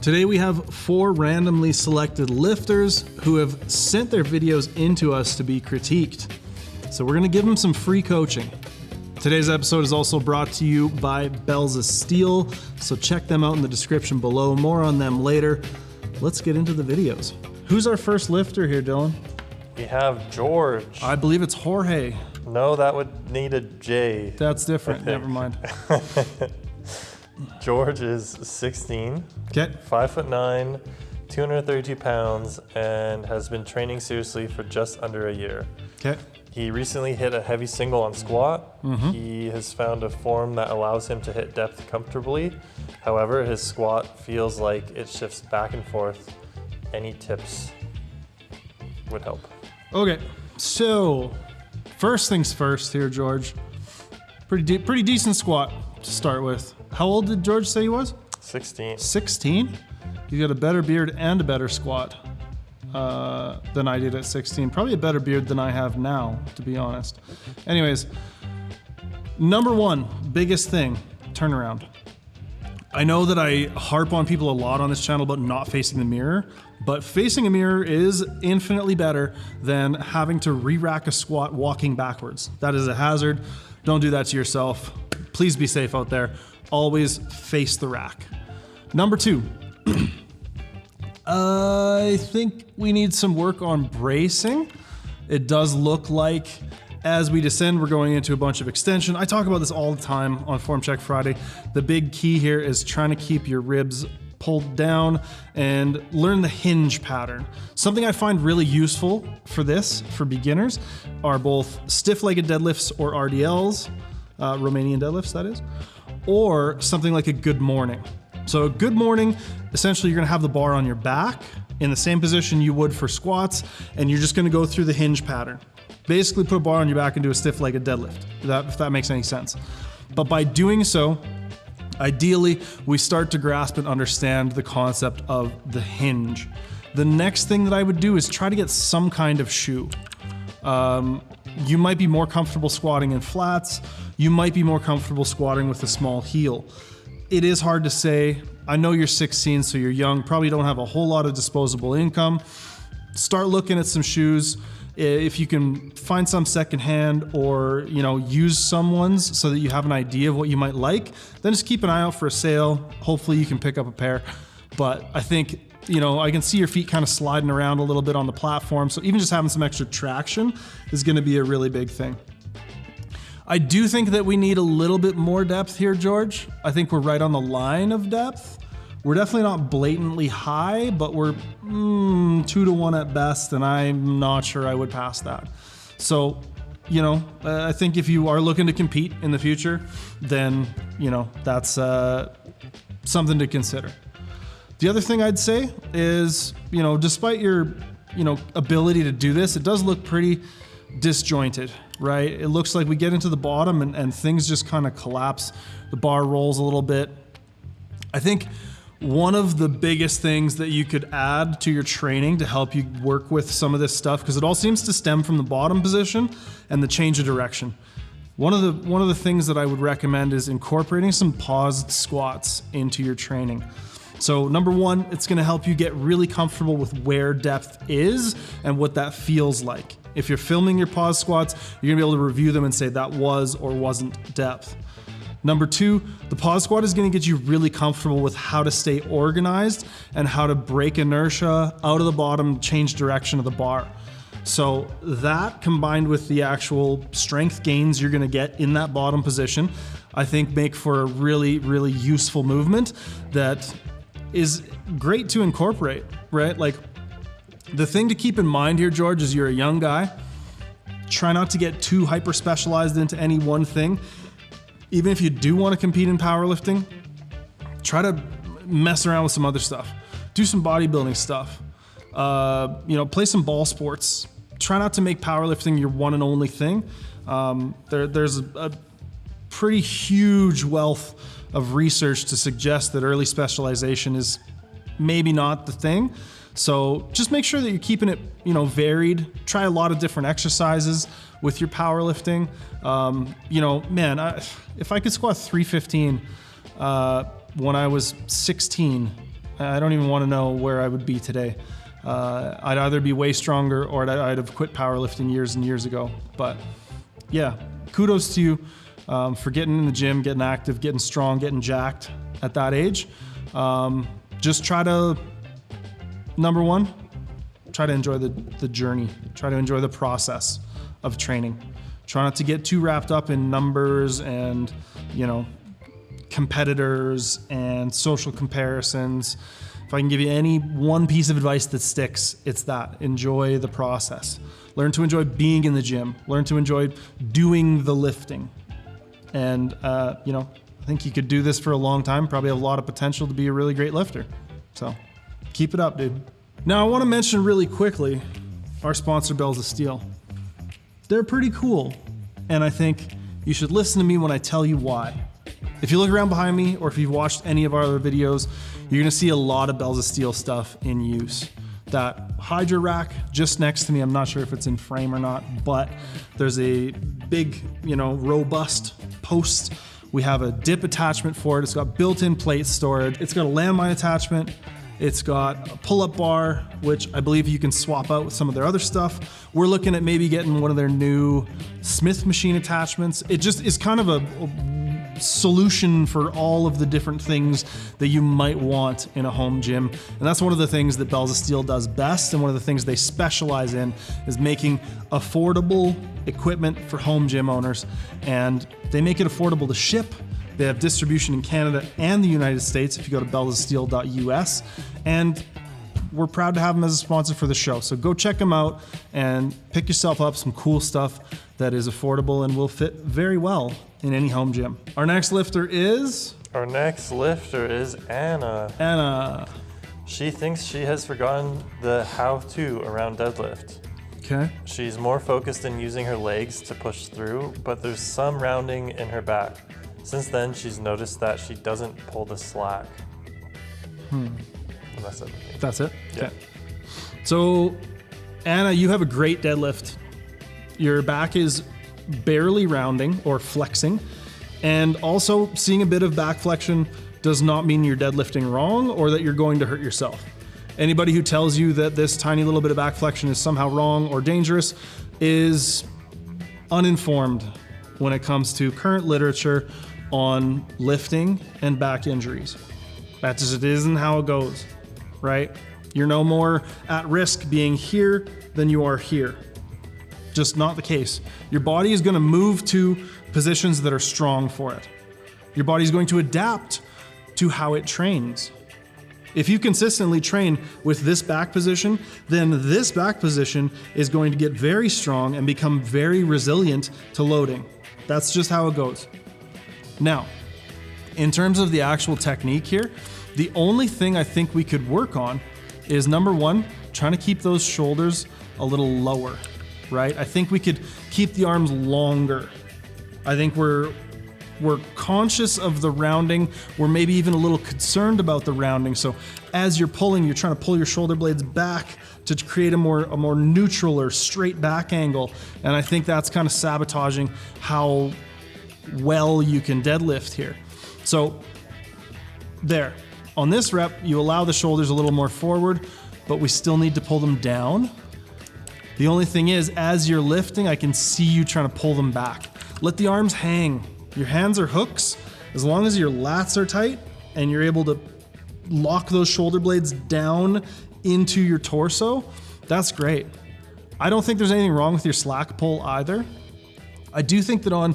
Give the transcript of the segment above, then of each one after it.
Today we have 4 randomly selected lifters who have sent their videos into us to be critiqued. So we're gonna give them some free coaching. Today's episode is also brought to you by Bells of Steel, so check them out in the description below. More on them later. Let's get into the videos. Who's our first lifter here, Dylan? We have George. I believe it's Jorge. No, that would need a J. That's different, never mind. George is 16, Okay. 5'9", 232 pounds, and has been training seriously for just under a year. Okay. He recently hit a heavy single on squat. He has found a form that allows him to hit depth comfortably. However, his squat feels like it shifts back and forth. Any tips would help. Okay, so first things first here, George. Pretty decent squat to start with. How old did George say he was? 16. 16? You got a better beard and a better squat than I did at 16. Probably a better beard than I have now, to be honest. Anyways, number one, biggest thing, turnaround. I know that I harp on people a lot on this channel about not facing the mirror, but facing a mirror is infinitely better than having to re-rack a squat walking backwards. That is a hazard. Don't do that to yourself. Please be safe out there. Always face the rack. Number two, I think we need some work on bracing. It does look like as we descend, we're going into a bunch of extension. I talk about this all the time on Form Check Friday. The big key here is trying to keep your ribs pulled down and learn the hinge pattern. Something I find really useful for this, for beginners, are both stiff-legged deadlifts or RDLs, Romanian deadlifts that is, or something like a good morning. So a good morning, essentially you're gonna have the bar on your back in the same position you would for squats, and you're just gonna go through the hinge pattern. Basically put a bar on your back and do a stiff-legged deadlift, if that makes any sense. But by doing so, ideally, we start to grasp and understand the concept of the hinge. The next thing that I would do is try to get some kind of shoe. You might be more comfortable squatting in flats. You might be more comfortable squatting with a small heel. It is hard to say. I know you're 16, so you're young, probably don't have a whole lot of disposable income. Start looking at some shoes. If you can find some secondhand or use someone's so that you have an idea of what you might like, then just keep an eye out for a sale. Hopefully you can pick up a pair. But I think, I can see your feet kind of sliding around a little bit on the platform. So even just having some extra traction is gonna be a really big thing. I do think that we need a little bit more depth here, George. I think we're right on the line of depth. We're definitely not blatantly high, but we're 2 to 1 at best, and I'm not sure I would pass that. So, I think if you are looking to compete in the future, then, that's something to consider. The other thing I'd say is, despite your, ability to do this, it does look pretty disjointed, right? It looks like we get into the bottom and things just kind of collapse. The bar rolls a little bit. I think one of the biggest things that you could add to your training to help you work with some of this stuff, because it all seems to stem from the bottom position and the change of direction. One of the things that I would recommend is incorporating some paused squats into your training. So number one, it's gonna help you get really comfortable with where depth is and what that feels like. If you're filming your pause squats, you're gonna be able to review them and say that was or wasn't depth. Number two, the pause squat is gonna get you really comfortable with how to stay organized and how to break inertia out of the bottom, change direction of the bar. So that combined with the actual strength gains you're gonna get in that bottom position, I think make for a really, really useful movement that is great to incorporate, right? Like the thing to keep in mind here, George, is you're a young guy. Try not to get too hyper specialized into any one thing. Even if you do want to compete in powerlifting, try to mess around with some other stuff. Do some bodybuilding stuff. Play some ball sports. Try not to make powerlifting your one and only thing. There's a pretty huge wealth of research to suggest that early specialization is maybe not the thing. So just make sure that you're keeping it, varied. Try a lot of different exercises with your powerlifting. If I could squat 315 when I was 16, I don't even want to know where I would be today. I'd either be way stronger or I'd have quit powerlifting years and years ago. But yeah, kudos to you for getting in the gym, getting active, getting strong, getting jacked at that age. Just try to, number one, try to enjoy the journey. Try to enjoy the process of training. Try not to get too wrapped up in numbers and, you know, competitors and social comparisons. If I can give you any one piece of advice that sticks, it's that. Enjoy the process. Learn to enjoy being in the gym. Learn to enjoy doing the lifting. And, you know, I think you could do this for a long time. Probably have a lot of potential to be a really great lifter. So keep it up, dude. Now I want to mention really quickly our sponsor, Bells of Steel. They're pretty cool. And I think you should listen to me when I tell you why. If you look around behind me, or if you've watched any of our other videos, you're gonna see a lot of Bells of Steel stuff in use. That Hydra rack just next to me, I'm not sure if it's in frame or not, but there's a big, you know, robust post. We have a dip attachment for it. It's got built-in plate storage. It's got a landmine attachment. It's got a pull-up bar, which I believe you can swap out with some of their other stuff. We're looking at maybe getting one of their new Smith machine attachments. It just is kind of a solution for all of the different things that you might want in a home gym. And that's one of the things that Bells of Steel does best, and one of the things they specialize in is making affordable equipment for home gym owners. And they make it affordable to ship. They have distribution in Canada and the United States if you go to bellsofsteel.us. And we're proud to have them as a sponsor for the show. So go check them out and pick yourself up some cool stuff that is affordable and will fit very well in any home gym. Our next lifter is? Our next lifter is Anna. Anna. She thinks she has forgotten the how-to around deadlift. Okay. She's more focused in using her legs to push through, but there's some rounding in her back. Since then, she's noticed that she doesn't pull the slack. And that's it. That's it? Yeah. Okay. So, Anna, you have a great deadlift. Your back is barely rounding or flexing. And also, seeing a bit of back flexion does not mean you're deadlifting wrong or that you're going to hurt yourself. Anybody who tells you that this tiny little bit of back flexion is somehow wrong or dangerous is uninformed when it comes to current literature on lifting and back injuries. That just isn't how it goes, right? You're no more at risk being here than you are here. Just not the case. Your body is going to move to positions that are strong for it. Your body is going to adapt to how it trains. If you consistently train with this back position, then this back position is going to get very strong and become very resilient to loading. That's just how it goes. Now, in terms of the actual technique here, the only thing I think we could work on is, number one, trying to keep those shoulders a little lower, right? I think we could keep the arms longer. I think we're conscious of the rounding. We're maybe even a little concerned about the rounding. So as you're pulling, you're trying to pull your shoulder blades back to create a more neutral or straight back angle. And I think that's kind of sabotaging how well you can deadlift here. So there, on this rep, you allow the shoulders a little more forward, but we still need to pull them down. The only thing is, as you're lifting, I can see you trying to pull them back. Let the arms hang. Your hands are hooks. As long as your lats are tight and you're able to lock those shoulder blades down into your torso, that's great. I don't think there's anything wrong with your slack pull either. I do think that on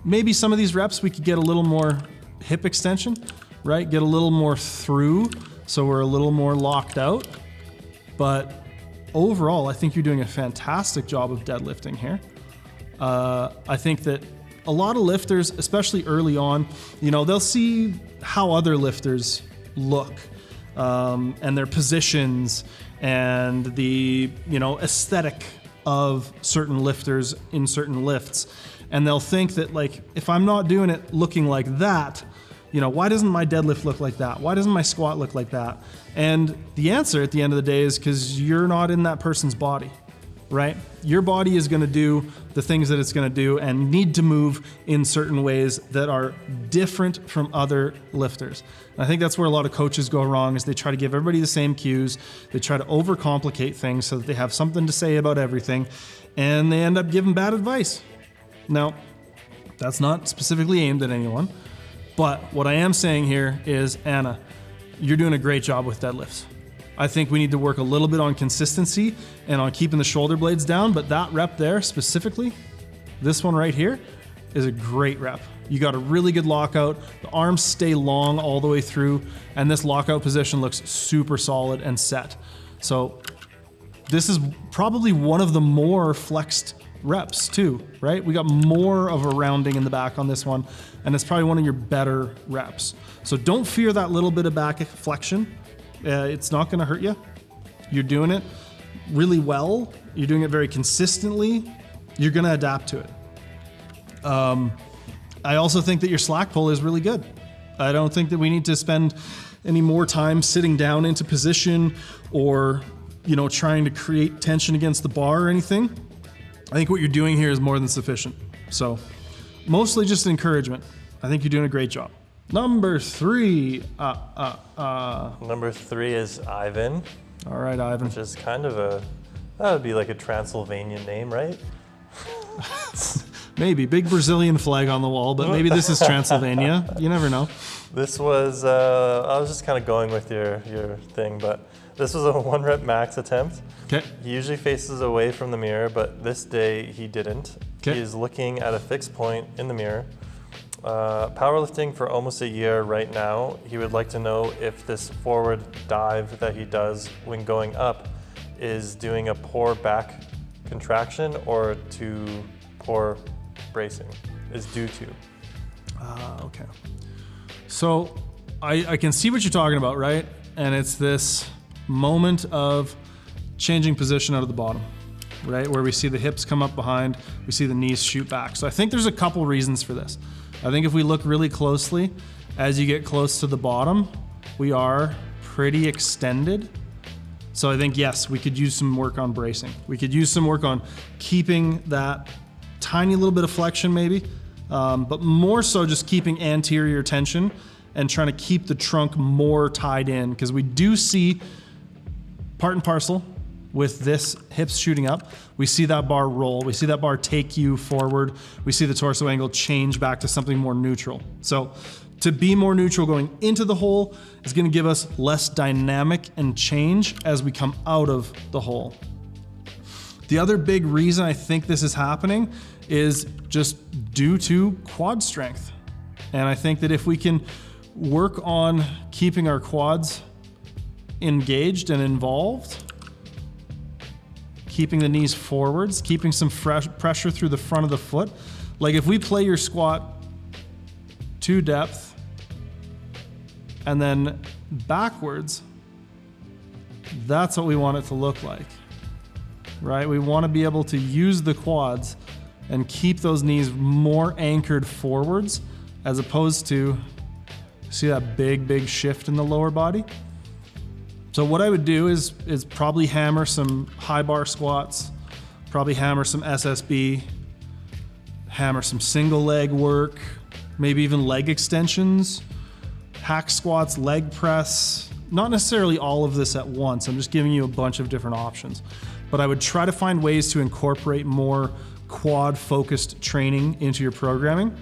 maybe some of these reps, we could get a little more hip extension, right? Get a little more through, so we're a little more locked out. But overall, I think you're doing a fantastic job of deadlifting here. I think that a lot of lifters, especially early on, you know, they'll see how other lifters look and their positions and the, you know, aesthetic of certain lifters in certain lifts. And they'll think that, like, if I'm not doing it looking like that, you know, why doesn't my deadlift look like that? Why doesn't my squat look like that? And the answer at the end of the day is because you're not in that person's body. right? Your body is gonna do the things that it's gonna do and need to move in certain ways that are different from other lifters. And I think that's where a lot of coaches go wrong, is they try to give everybody the same cues. They try to overcomplicate things so that they have something to say about everything, and they end up giving bad advice. Now, that's not specifically aimed at anyone, but what I am saying here is, Anna, you're doing a great job with deadlifts. I think we need to work a little bit on consistency and on keeping the shoulder blades down, but that rep there specifically, this one right here, is a great rep. You got a really good lockout, the arms stay long all the way through, and this lockout position looks super solid and set. So this is probably one of the more flexed reps too, right? We got more of a rounding in the back on this one, and it's probably one of your better reps. So don't fear that little bit of back flexion. It's not gonna hurt you. You're doing it really well. You're doing it very consistently. You're gonna adapt to it. I also think that your slack pull is really good. I don't think that we need to spend any more time sitting down into position or, you know, trying to create tension against the bar or anything. I think what you're doing here is more than sufficient. So mostly just encouragement. I think you're doing a great job. Number 3. Number 3 is Ivan. All right, Ivan. Which is kind of that would be like a Transylvanian name, right? Maybe. Big Brazilian flag on the wall, but maybe this is Transylvania. You never know. This was, I was just kind of going with your thing, but this was a 1 rep max attempt. Okay. He usually faces away from the mirror, but this day he didn't. Okay. He is looking at a fixed point in the mirror. Powerlifting for almost a year right now. He would like to know if this forward dive that he does when going up is doing a poor back contraction or to poor bracing, is due to. Okay. So I can see what you're talking about, right? And it's this moment of changing position out of the bottom, right? Where we see the hips come up behind, we see the knees shoot back. So I think there's a couple reasons for this. I think if we look really closely, as you get close to the bottom, we are pretty extended. So I think, yes, we could use some work on bracing. We could use some work on keeping that tiny little bit of flexion maybe, but more so just keeping anterior tension and trying to keep the trunk more tied in, because we do see part and parcel with this hips shooting up. We see that bar roll, we see that bar take you forward, we see the torso angle change back to something more neutral. So to be more neutral going into the hole is gonna give us less dynamic and change as we come out of the hole. The other big reason I think this is happening is just due to quad strength. And I think that if we can work on keeping our quads engaged and involved, keeping the knees forwards, keeping some pressure through the front of the foot. Like if we play your squat to depth and then backwards, that's what we want it to look like, right? We want to be able to use the quads and keep those knees more anchored forwards, as opposed to, see that big shift in the lower body? So what I would do is probably hammer some high bar squats, probably hammer some SSB, hammer some single leg work, maybe even leg extensions, hack squats, leg press. Not necessarily all of this at once. I'm just giving you a bunch of different options. But I would try to find ways to incorporate more quad focused training into your programming.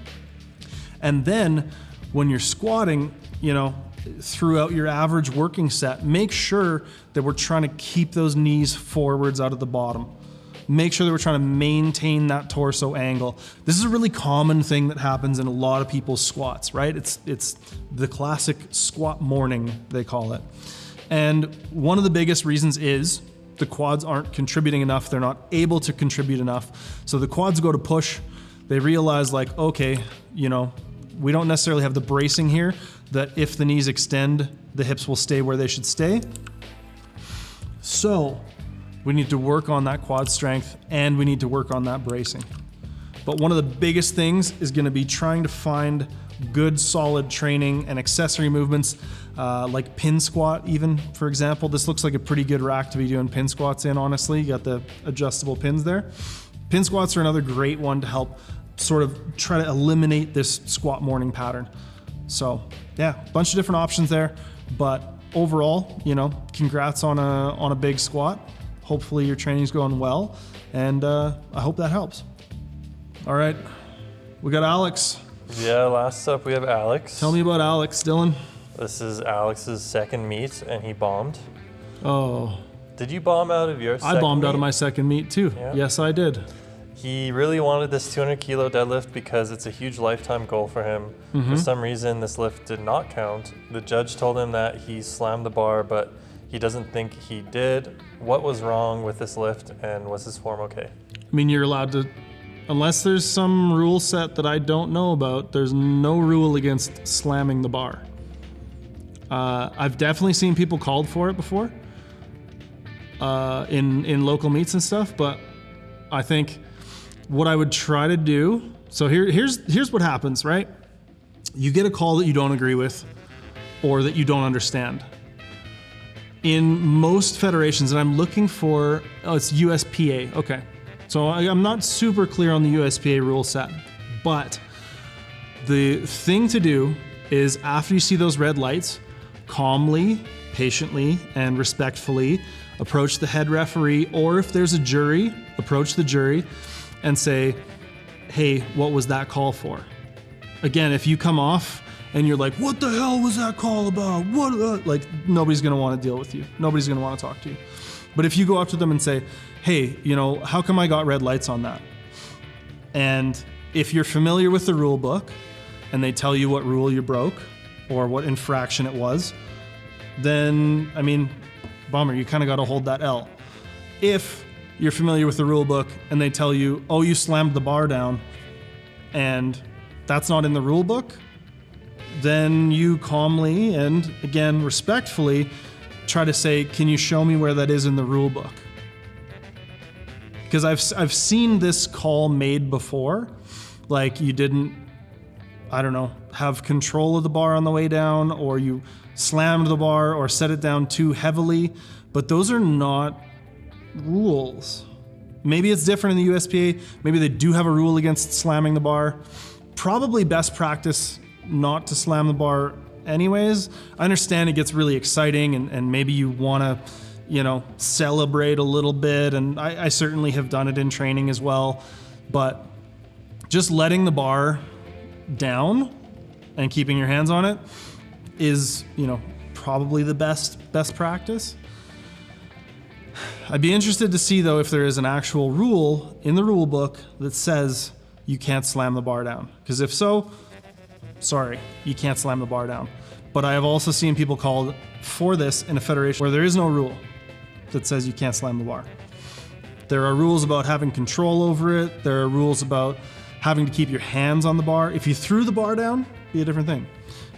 And then when you're squatting, you know, throughout your average working set, make sure that we're trying to keep those knees forwards out of the bottom. Make sure that we're trying to maintain that torso angle. This is a really common thing that happens in a lot of people's squats, right? It's the classic squat morning, they call it. And one of the biggest reasons is the quads aren't contributing enough. They're not able to contribute enough. So the quads go to push. They realize like, okay, you know, we don't necessarily have the bracing here, that if the knees extend, the hips will stay where they should stay. So we need to work on that quad strength and we need to work on that bracing. But one of the biggest things is gonna be trying to find good, solid training and accessory movements like pin squat even, for example. This looks like a pretty good rack to be doing pin squats in, honestly. You got the adjustable pins there. Pin squats are another great one to help sort of try to eliminate this squat morning pattern. So yeah, a bunch of different options there, but overall, you know, congrats on a big squat. Hopefully your training's going well, and I hope that helps. All right, we got Alex. Yeah, last up we have Alex. Tell me about Alex, Dylan. This is Alex's second meet, and he bombed. Oh. Did you bomb out of your second I bombed meet? out of my second meet too. Yeah. Yes, I did. He really wanted this 200 kilo deadlift because it's a huge lifetime goal for him. For some reason, this lift did not count. The judge told him that he slammed the bar, but he doesn't think he did. What was wrong with this lift, and was his form okay? I mean, you're allowed to, unless there's some rule set that I don't know about, there's no rule against slamming the bar. I've definitely seen people called for it before in local meets and stuff, but I think what I would try to do, so here's what happens, right? You get a call that you don't agree with or that you don't understand. In most federations, and I'm looking for, it's USPA, okay. So I'm not super clear on the USPA rule set, but the thing to do is after you see those red lights, calmly, patiently, and respectfully approach the head referee, or if there's a jury, approach the jury and say, hey, what was that call for? Again, if you come off and you're like, what the hell was that call about? What? Like, nobody's gonna wanna deal with you. Nobody's gonna wanna talk to you. But if you go up to them and say, hey, you know, how come I got red lights on that? And if you're familiar with the rule book and they tell you what rule you broke or what infraction it was, then, I mean, bummer, you kind of got to hold that L. If you're familiar with the rule book and they tell you, oh, you slammed the bar down and that's not in the rule book, then you calmly and, again, respectfully try to say, can you show me where that is in the rule book? Because I've seen this call made before, like you didn't, I don't know, have control of the bar on the way down, or you slammed the bar or set it down too heavily, but those are not rules. Maybe it's different in the USPA. Maybe they do have a rule against slamming the bar. Probably best practice not to slam the bar anyways. I understand it gets really exciting and maybe you want to, you know, celebrate a little bit, and I certainly have done it in training as well, but just letting the bar down and keeping your hands on it is, you know, probably the best practice. I'd be interested to see though if there is an actual rule in the rule book that says you can't slam the bar down, because if so, sorry, you can't slam the bar down. But I have also seen people called for this in a federation where there is no rule that says you can't slam the bar. There are rules about having control over it. There are rules about having to keep your hands on the bar. If you threw the bar down, it'd be a different thing.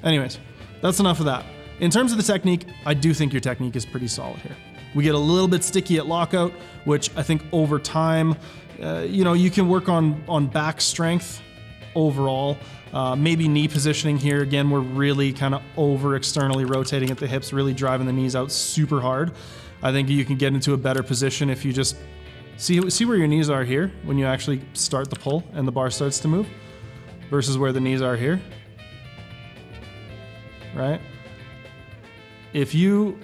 Anyways, that's enough of that. In terms of the technique, I do think your technique is pretty solid here. We get a little bit sticky at lockout, which I think over time, you know, you can work on back strength overall. Maybe knee positioning here. Again, we're really kind of over externally rotating at the hips, really driving the knees out super hard. I think you can get into a better position if you just see where your knees are here when you actually start the pull and the bar starts to move versus where the knees are here, right? If you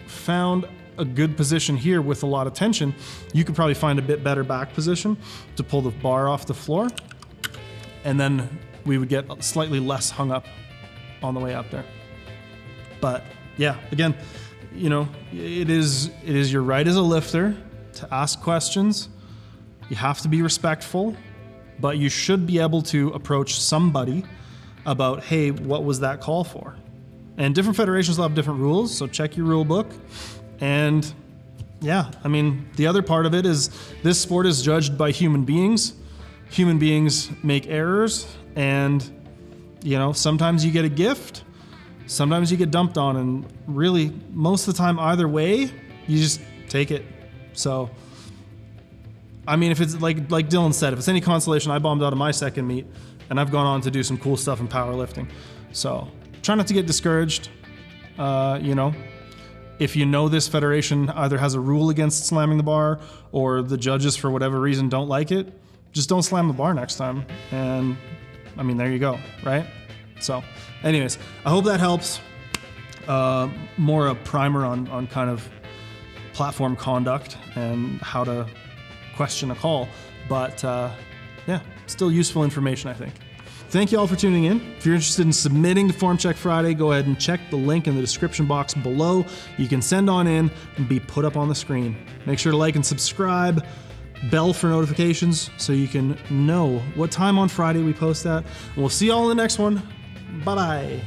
found a good position here with a lot of tension, you could probably find a bit better back position to pull the bar off the floor, and then we would get slightly less hung up on the way up there. But yeah, again, you know, it is your right as a lifter to ask questions. You have to be respectful, but you should be able to approach somebody about, hey, what was that call for? And different federations will have different rules, so check your rule book. And yeah, I mean, the other part of it is this sport is judged by human beings. Human beings make errors, and you know, sometimes you get a gift, sometimes you get dumped on, and really most of the time either way, you just take it. So I mean, if it's like Dylan said, if it's any consolation, I bombed out of my second meet and I've gone on to do some cool stuff in powerlifting. So try not to get discouraged. You know, if you know this federation either has a rule against slamming the bar or the judges for whatever reason don't like it, just don't slam the bar next time. And I mean, there you go, right? So anyways, I hope that helps. More a primer on kind of platform conduct and how to question a call. But yeah, still useful information, I think. Thank you all for tuning in. If you're interested in submitting to Form Check Friday, go ahead and check the link in the description box below. You can send on in and be put up on the screen. Make sure to like and subscribe, bell for notifications so you can know what time on Friday we post that. And we'll see you all in the next one. Bye-bye.